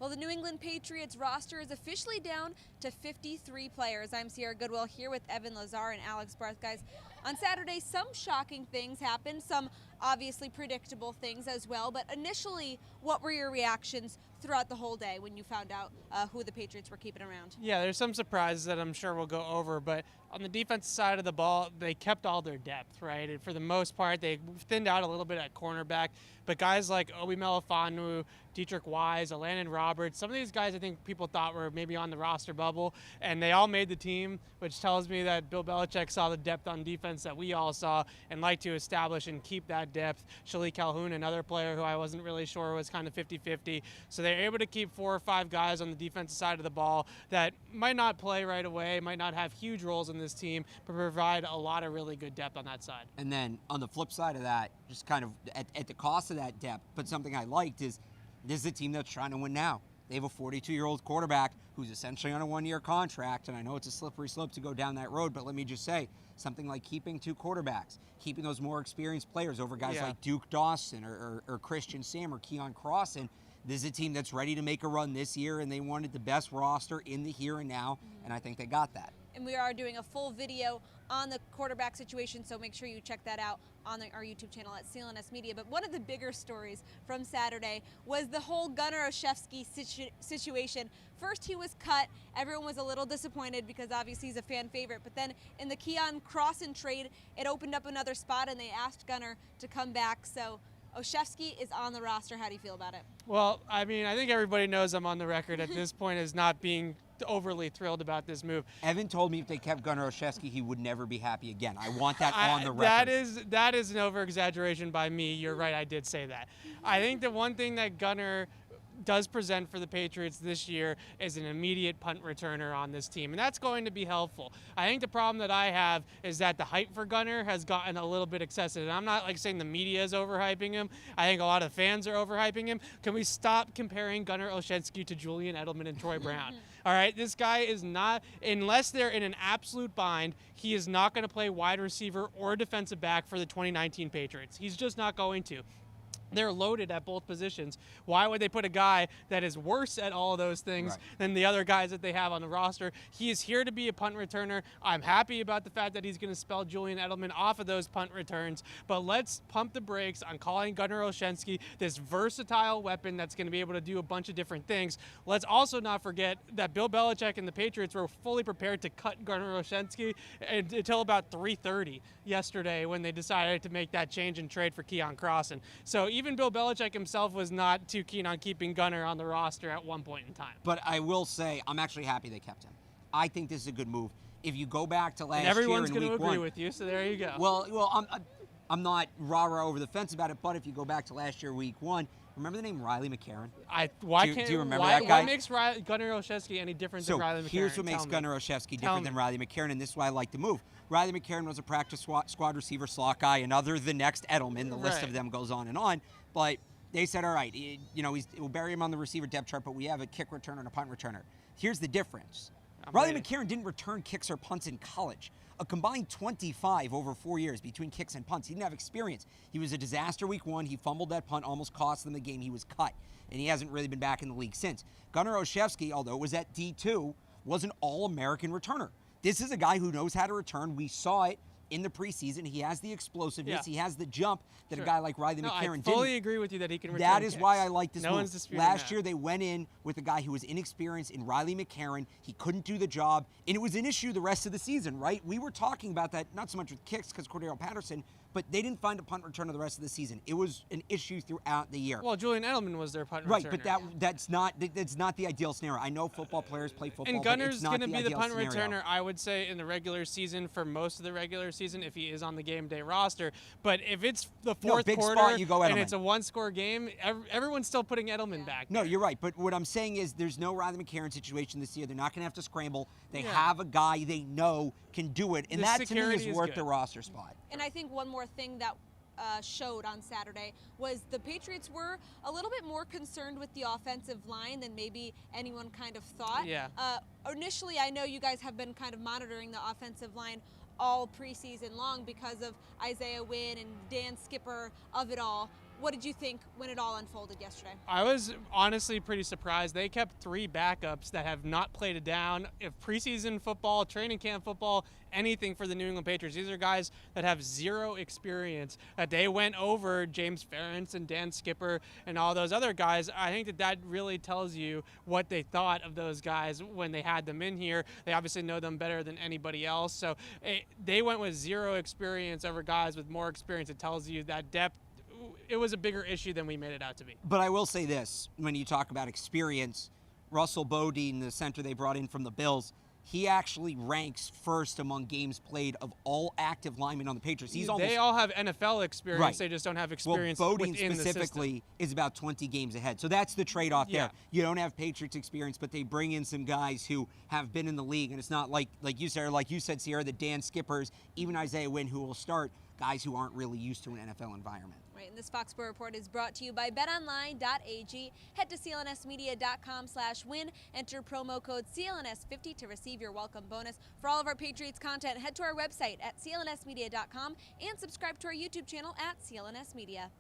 Well, the New England Patriots roster is officially down to 53 players. I'm Sierra Goodwill here with Evan Lazar and Alex Barth. Guys, on Saturday, some shocking things happened, some obviously predictable things as well. But initially, what were your reactions throughout the whole day when you found out who the Patriots were keeping around? Yeah, there's some surprises that I'm sure we'll go over, but on the defensive side of the ball, they kept all their depth, right? And for the most part, they thinned out a little bit at cornerback, but guys like Obi Melifonwu, Dietrich Wise, Alandon Roberts, some of these guys I think people thought were maybe on the roster bubble, and they all made the team, which tells me that Bill Belichick saw the depth on defense that we all saw and liked to establish and keep that depth. Shalik Calhoun, another player who I wasn't really sure was kind of 50-50. So they're able to keep 4 or 5 guys on the defensive side of the ball that might not play right away, might not have huge roles in this team, but provide a lot of really good depth on that side. And then on the flip side of that, just kind of at the cost of that depth, but something I liked is this is a team that's trying to win now. They have a 42-year-old quarterback who's essentially on a 1-year contract, and I know it's a slippery slope to go down that road, but let me just say, something like keeping 2 quarterbacks, keeping those more experienced players over guys like Duke Dawson or Christian Sam or Keon Crossan. This is a team that's ready to make a run this year, and they wanted the best roster in the here and now, and I think they got that. And we are doing a full video on the quarterback situation, so make sure you check that out on our YouTube channel at CLNS Media. But one of the bigger stories from Saturday was the whole Gunner Olszewski situation. First he was cut. Everyone was a little disappointed because obviously he's a fan favorite. But then in the Keon Crossan trade, it opened up another spot and they asked Gunner to come back. So Olszewski is on the roster. How do you feel about it? Well, I mean, I think everybody knows I'm on the record at this point as not being overly thrilled about this move. Evan told me if they kept Gunner Olszewski, he would never be happy again. I want that on the record. That is an over-exaggeration by me. You're right, I did say that. I think the one thing that Gunner does present for the Patriots this year is an immediate punt returner on this team, and that's going to be helpful. I think the problem that I have is that the hype for Gunner has gotten a little bit excessive, and I'm not like saying the media is overhyping him. I think a lot of fans are overhyping him. Can we stop comparing Gunner Olszewski to Julian Edelman and Troy Brown? All right, this guy is not, unless they're in an absolute bind, he is not going to play wide receiver or defensive back for the 2019 Patriots. He's just not going to. They're loaded at both positions. Why would they put a guy that is worse at all of those things than the other guys that they have on the roster? He is here to be a punt returner. I'm happy about the fact that he's going to spell Julian Edelman off of those punt returns, but let's pump the brakes on calling Gunner Olszewski this versatile weapon that's going to be able to do a bunch of different things. Let's also not forget that Bill Belichick and the Patriots were fully prepared to cut Gunner Olszewski until about 3:30 yesterday when they decided to make that change and trade for Keon Crossan. So even Bill Belichick himself was not too keen on keeping Gunner on the roster at one point in time. But I will say, I'm actually happy they kept him. I think this is a good move. If you go back to last year in week 1. Everyone's going to agree with you, so there you go. Well, I'm not rah-rah over the fence about it, but if you go back to last year, week 1, remember the name Riley McCarron? Do you remember that guy? Why makes Gunner Olszewski any different than Riley McCarron? Here's what makes Gunner Olszewski different than Riley McCarron, and this is why I like the move. Riley McCarron was a practice squad receiver slot guy, another the next Edelman. The list of them goes on. But they said, all right, we'll bury him on the receiver depth chart, but we have a kick returner and a punt returner. Here's the difference. Riley McCarron didn't return kicks or punts in college. A combined 25 over 4 years between kicks and punts. He didn't have experience. He was a disaster week 1. He fumbled that punt, almost cost them the game. He was cut, and he hasn't really been back in the league since. Gunner Olszewski, although it was at D2, was an All-American returner. This is a guy who knows how to return. We saw it in the preseason. He has the explosiveness. He has the jump that a guy like Riley McCarron didn't. I fully agree with you that he can return That is kicks. why I like this move. Last year they went in with a guy who was inexperienced in Riley McCarron. He couldn't do the job, and it was an issue the rest of the season, right? We were talking about that, not so much with kicks because Cordero Patterson, but they didn't find a punt returner the rest of the season. It was an issue throughout the year. Well, Julian Edelman was their punt returner. Right, but that's not the ideal scenario. I know football players play football, and Gunner's going to be the punt returner, I would say, in the regular season for most of the regular season if he is on the game day roster. But if it's the fourth quarter spot, you go and it's a one-score game, everyone's still putting Edelman back. No, you're right. But what I'm saying is there's no Riley McCarron situation this year. They're not going to have to scramble. They have a guy they know can do it, and that to me is worth the roster spot. And I think one more thing that showed on Saturday was the Patriots were a little bit more concerned with the offensive line than maybe anyone kind of thought. Initially, I know you guys have been kind of monitoring the offensive line all preseason long because of Isaiah Wynn and Dan Skipper of it all. what did you think when it all unfolded yesterday? I was honestly pretty surprised. They kept 3 backups that have not played a down of preseason football, training camp football, anything for the New England Patriots. These are guys that have 0 experience. That they went over James Ferentz and Dan Skipper and all those other guys. I think that really tells you what they thought of those guys when they had them in here. They obviously know them better than anybody else. So they went with 0 experience over guys with more experience. It tells you that depth, it was a bigger issue than we made it out to be. But I will say this, when you talk about experience, Russell Bodine, the center they brought in from the Bills, he actually ranks first among games played of all active linemen on the Patriots. They all have NFL experience. Right. They just don't have experience Bodine within specifically the system. is about 20 games ahead. So that's the trade-off Yeah. there. You don't have Patriots experience, but they bring in some guys who have been in the league. And it's not like you said, Sierra, the Dan Skippers, even Isaiah Wynn, who will start, guys who aren't really used to an NFL environment. Right, and this Foxborough Report is brought to you by betonline.ag. Head to clnsmedia.com/win. Enter promo code CLNS50 to receive your welcome bonus. For all of our Patriots content, head to our website at clnsmedia.com and subscribe to our YouTube channel at CLNS Media.